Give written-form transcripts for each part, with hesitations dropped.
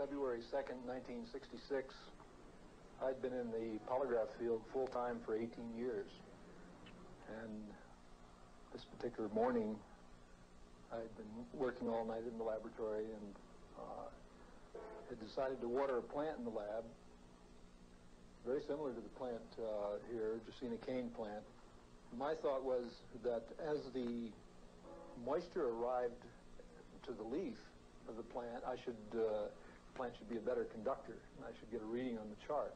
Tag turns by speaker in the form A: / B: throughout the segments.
A: February 2nd, 1966, I'd been in the polygraph field full-time for 18 years. And this particular morning, I'd been working all night in the laboratory and had decided to water a plant in the lab, very similar to the plant here, Dracaena cane plant. My thought was that as the moisture arrived to the leaf of the plant, the plant should be a better conductor, and I should get a reading on the chart.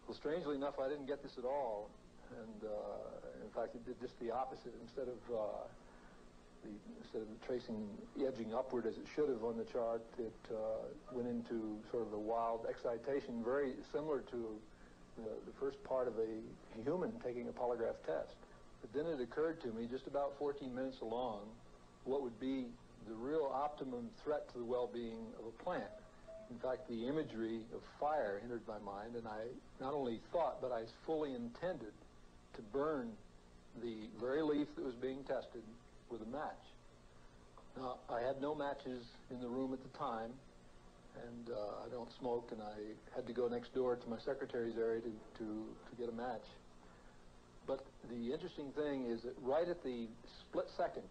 A: Well, strangely enough, I didn't get this at all, and in fact, it did just the opposite. Instead of tracing edging upward as it should have on the chart, it went into sort of a wild excitation, very similar to the first part of a human taking a polygraph test. But then it occurred to me, just about 14 minutes along, what would be the real optimum threat to the well-being of a plant. In fact, the imagery of fire entered my mind, and I not only thought, but I fully intended to burn the very leaf that was being tested with a match. Now, I had no matches in the room at the time, and I don't smoke, and I had to go next door to my secretary's area to get a match. But the interesting thing is that right at the split second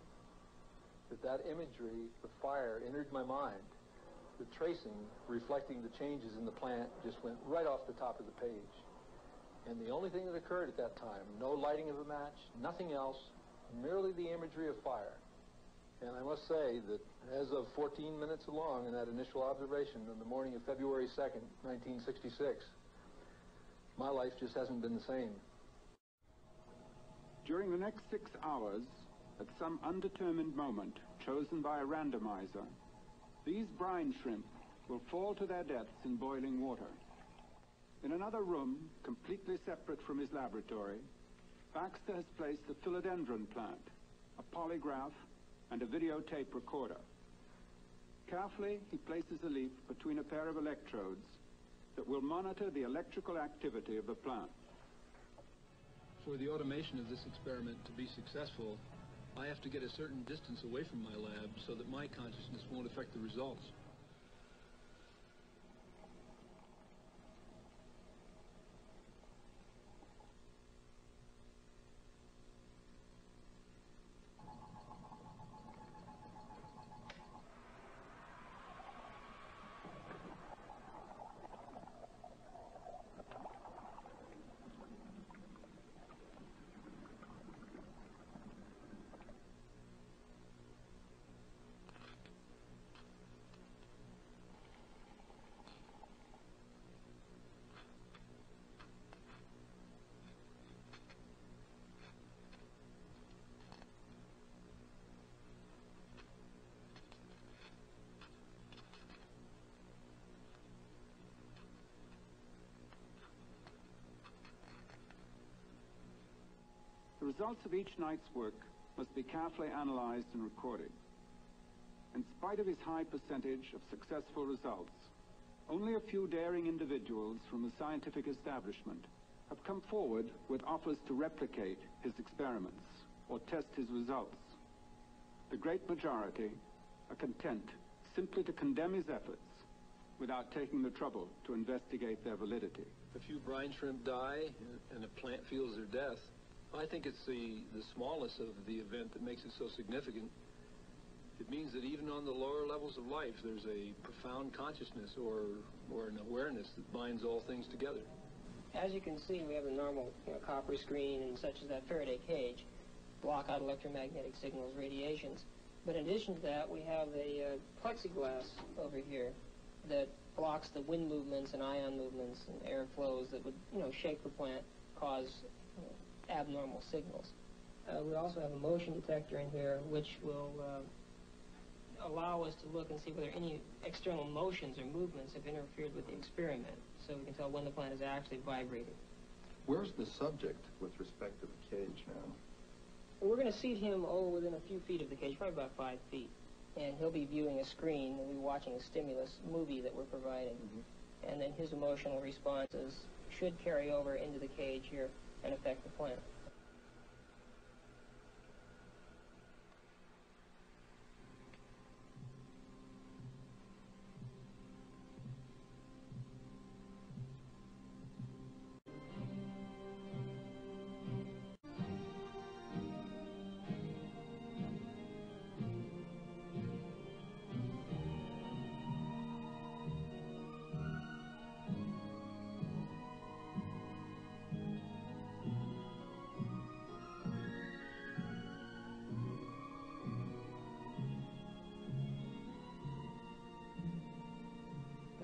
A: that imagery of fire entered my mind, the tracing reflecting the changes in the plant just went right off the top of the page. And the only thing that occurred at that time, no lighting of a match, nothing else, merely the imagery of fire. And I must say that as of 14 minutes along in that initial observation on the morning of February 2nd, 1966, my life just hasn't been the same.
B: During the next 6 hours, at some undetermined moment chosen by a randomizer, these brine shrimp will fall to their deaths in boiling water. In another room, completely separate from his laboratory, Baxter has placed a philodendron plant, a polygraph, and a videotape recorder. Carefully, he places a leaf between a pair of electrodes that will monitor the electrical activity of the plant.
A: For the automation of this experiment to be successful, I have to get a certain distance away from my lab so that my consciousness won't affect the results.
B: The results of each night's work must be carefully analyzed and recorded. In spite of his high percentage of successful results, only a few daring individuals from the scientific establishment have come forward with offers to replicate his experiments or test his results. The great majority are content simply to condemn his efforts without taking the trouble to investigate their validity.
A: A few brine shrimp die and a plant feels their death. I think it's the smallness of the event that makes it so significant. It means that even on the lower levels of life, there's a profound consciousness or an awareness that binds all things together.
C: As you can see, we have a normal copper screen and such as that Faraday cage, block out electromagnetic signals, radiations. But in addition to that, we have a plexiglass over here that blocks the wind movements and ion movements and air flows that would, shake the plant, cause abnormal signals. We also have a motion detector in here, which will allow us to look and see whether any external motions or movements have interfered with the experiment, so we can tell when the plant is actually vibrating.
D: Where's the subject with respect to the cage now?
C: We're going to seat him within a few feet of the cage, probably about 5 feet, and he'll be viewing a screen and we'll be watching a stimulus movie that we're providing. Mm-hmm. And then his emotional responses should carry over into the cage here and affect the plant.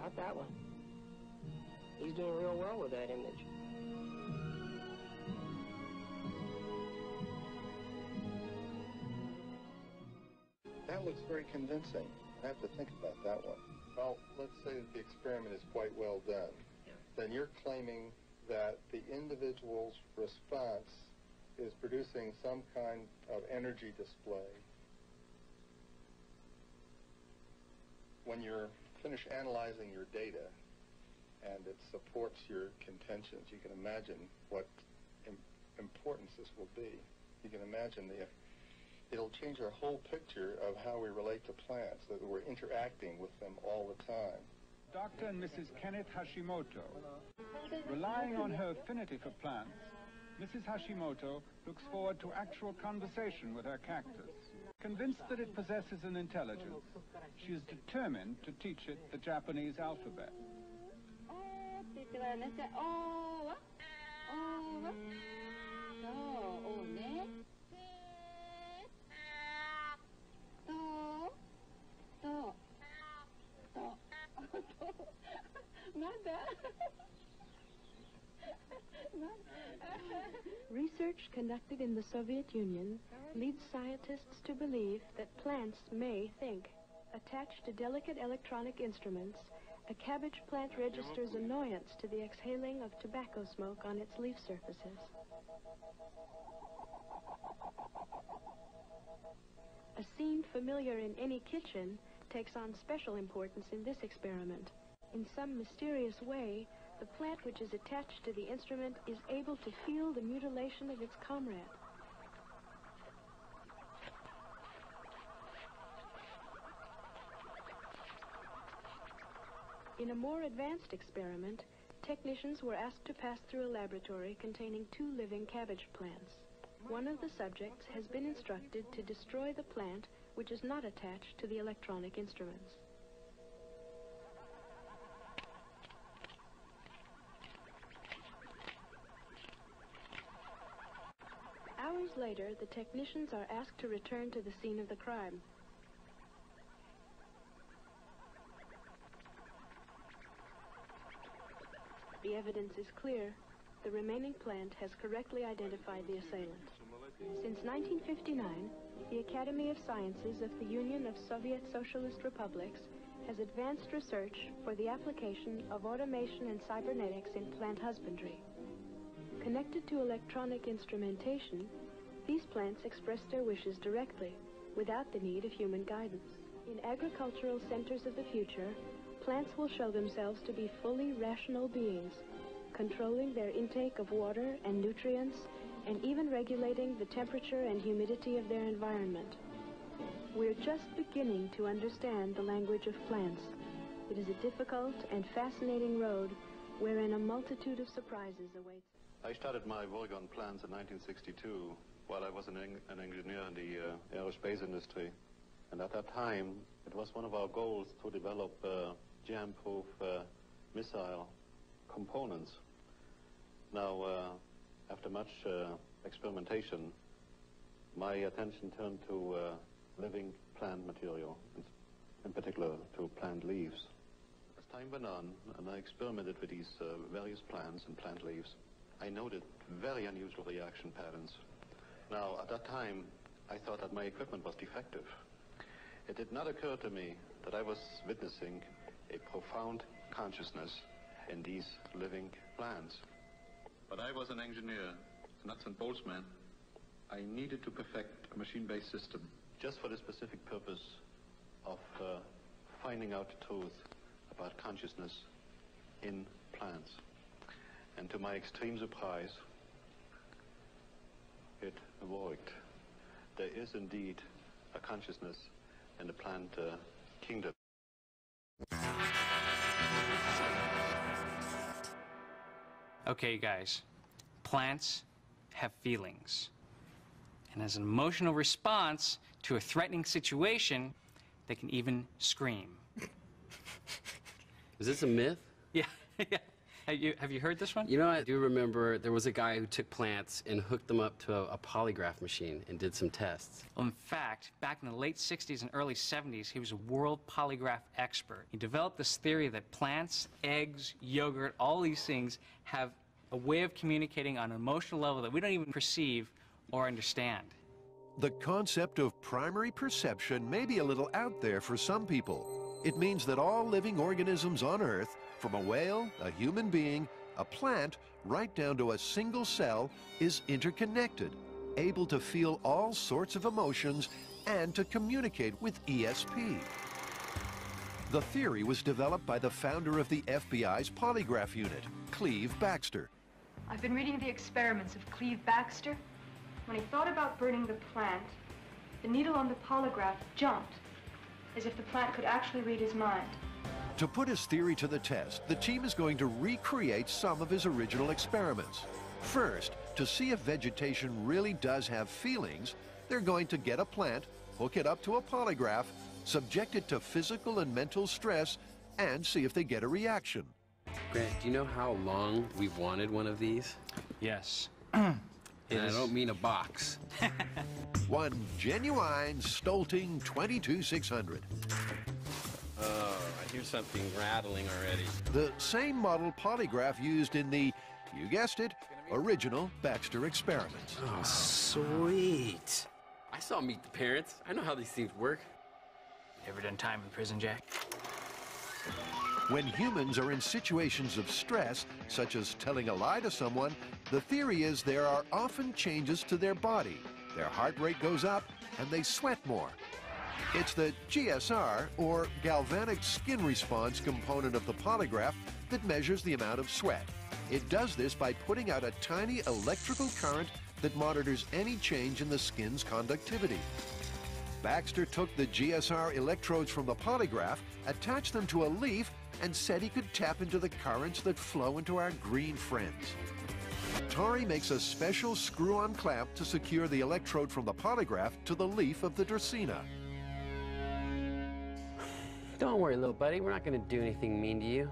C: Not that one. He's doing real well with that image.
D: That looks very convincing. I have to think about that one. Well, let's say that the experiment is quite well done.
C: Yeah.
D: Then you're claiming that the individual's response is producing some kind of energy display. When you're finished analyzing your data and it supports your contentions, you can imagine what importance this will be. You can imagine it'll change our whole picture of how we relate to plants, that we're interacting with them all the time.
B: Dr. and Mrs. Kenneth Hashimoto. Relying on her affinity for plants, Mrs. Hashimoto looks forward to actual conversation with her cactus. Convinced that it possesses an intelligence, she is determined to teach it the Japanese alphabet.
E: Research conducted in the Soviet Union leads scientists to believe that plants may think. Attached to delicate electronic instruments, a cabbage plant registers annoyance to the exhaling of tobacco smoke on its leaf surfaces. A scene familiar in any kitchen takes on special importance in this experiment. In some mysterious way, the plant which is attached to the instrument is able to feel the mutilation of its comrade. In a more advanced experiment, technicians were asked to pass through a laboratory containing 2 living cabbage plants. One of the subjects has been instructed to destroy the plant which is not attached to the electronic instruments. Hours later, the technicians are asked to return to the scene of the crime. The evidence is clear. The remaining plant has correctly identified the assailant. Since 1959, the Academy of Sciences of the Union of Soviet Socialist Republics has advanced research for the application of automation and cybernetics in plant husbandry. Connected to electronic instrumentation, these plants express their wishes directly, without the need of human guidance. In agricultural centers of the future, plants will show themselves to be fully rational beings, controlling their intake of water and nutrients, and even regulating the temperature and humidity of their environment. We're just beginning to understand the language of plants. It is a difficult and fascinating road wherein a multitude of surprises awaits.
F: I started my work on plants in 1962 while I was an engineer in the aerospace industry. And at that time, it was one of our goals to develop jam-proof missile components. Now, after much experimentation, my attention turned to living plant material, in particular to plant leaves. As time went on, and I experimented with these various plants and plant leaves, I noted very unusual reaction patterns. Now, at that time, I thought that my equipment was defective. It did not occur to me that I was witnessing a profound consciousness in these living plants. But I was an engineer, a nuts and bolts man. I needed to perfect a machine-based system just for the specific purpose of finding out the truth about consciousness in plants. And to my extreme surprise, it worked. There is indeed a consciousness in the plant kingdom.
G: Okay, guys, plants have feelings. And as an emotional response to a threatening situation, they can even scream.
H: Is this a myth?
G: Yeah, yeah. Have you heard this one?
H: You know, I do remember there was a guy who took plants and hooked them up to a polygraph machine and did some tests.
G: Well, in fact, back in the late 60s and early 70s, he was a world polygraph expert. He developed this theory that plants, eggs, yogurt, all these things have a way of communicating on an emotional level that we don't even perceive or understand.
I: The concept of primary perception may be a little out there for some people. It means that all living organisms on Earth, from a whale, a human being, a plant, right down to a single cell, is interconnected, able to feel all sorts of emotions and to communicate with ESP. The theory was developed by the founder of the FBI's polygraph unit, Cleve Backster.
J: I've been reading the experiments of Cleve Backster. When he thought about burning the plant, the needle on the polygraph jumped, as if the plant could actually read his mind.
I: To put his theory to the test, the team is going to recreate some of his original experiments. First, to see if vegetation really does have feelings, they're going to get a plant, hook it up to a polygraph, subject it to physical and mental stress, and see if they get a reaction.
H: Grant, do you know how long we've wanted one of these?
G: Yes.
H: And I don't mean a box.
I: One genuine Stolting 22600.
H: Oh, I hear something rattling already.
I: The same model polygraph used in the, you guessed it, original Baxter experiments.
H: Oh, sweet. I saw Meet the Parents. I know how these things work.
G: Ever done time in prison, Jack?
I: When humans are in situations of stress, such as telling a lie to someone, the theory is there are often changes to their body. Their heart rate goes up and they sweat more. It's the GSR, or galvanic skin response component of the polygraph, that measures the amount of sweat. It does this by putting out a tiny electrical current that monitors any change in the skin's conductivity. Baxter took the GSR electrodes from the polygraph, attached them to a leaf, and said he could tap into the currents that flow into our green friends. Tori makes a special screw-on clamp to secure the electrode from the polygraph to the leaf of the Dracaena.
H: Don't worry, little buddy. We're not going to do anything mean to you.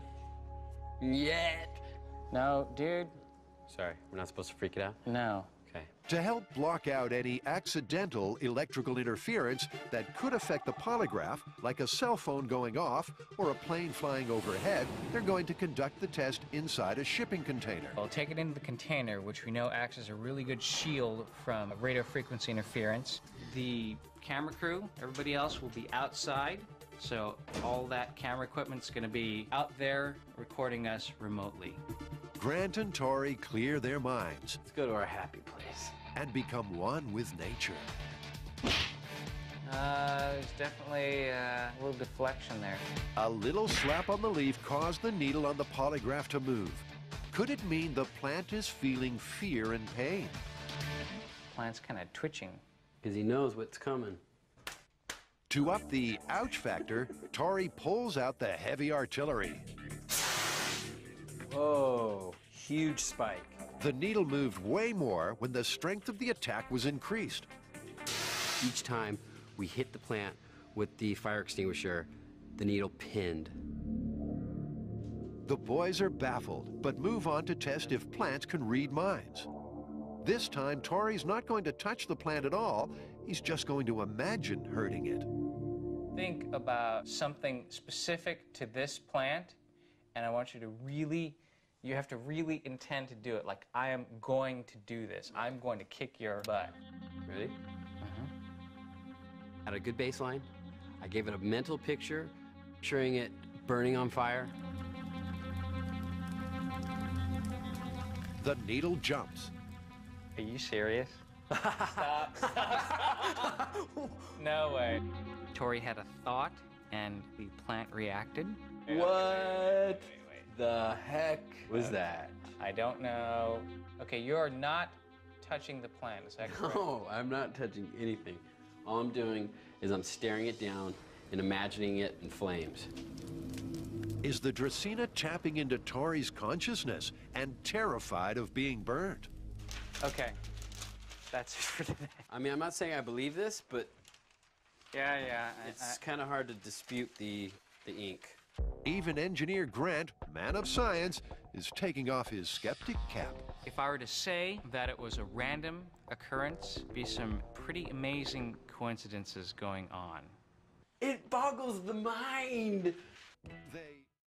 H: Yet.
G: No, dude.
H: Sorry, we're not supposed to freak it out?
G: No.
H: Okay.
I: To help block out any accidental electrical interference that could affect the polygraph, like a cell phone going off or a plane flying overhead, they're going to conduct the test inside a shipping container.
G: We'll take it into the container, which we know acts as a really good shield from radio frequency interference. The camera crew, everybody else, will be outside. So all that camera equipment's going to be out there recording us remotely.
I: Grant and Tori clear their minds.
H: Let's go to our happy place.
I: And become one with nature.
G: There's definitely a little deflection there.
I: A little slap on the leaf caused the needle on the polygraph to move. Could it mean the plant is feeling fear and pain?
G: Plant's kind of twitching.
H: Because he knows what's coming.
I: To up the ouch factor, Tori pulls out the heavy artillery.
K: Whoa, huge spike.
I: The needle moved way more when the strength of the attack was increased.
H: Each time we hit the plant with the fire extinguisher, the needle pinned.
I: The boys are baffled, but move on to test if plants can read minds. This time, Tori's not going to touch the plant at all. He's just going to imagine hurting it.
G: Think about something specific to this plant, and I want you to you have to really intend to do it. Like, I am going to do this. I'm going to kick your butt.
H: Ready? Had a good baseline. I gave it a mental picture, picturing it burning on fire.
I: The needle jumps.
G: Are you serious? Stop. No way. Tori had a thought, and the plant reacted.
K: What the heck was that?
G: I don't know. Okay, you're not touching the plant, is that correct?
H: No, I'm not touching anything. All I'm doing is I'm staring it down and imagining it in flames.
I: Is the Dracaena tapping into Tori's consciousness and terrified of being burned?
G: Okay, that's it for today.
H: I mean, I'm not saying I believe this, but
G: yeah.
H: it's kind of hard to dispute the ink.
I: Even engineer Grant, man of science, is taking off his skeptic cap.
G: If I were to say that it was a random occurrence, be some pretty amazing coincidences going on.
K: It boggles the mind.
I: They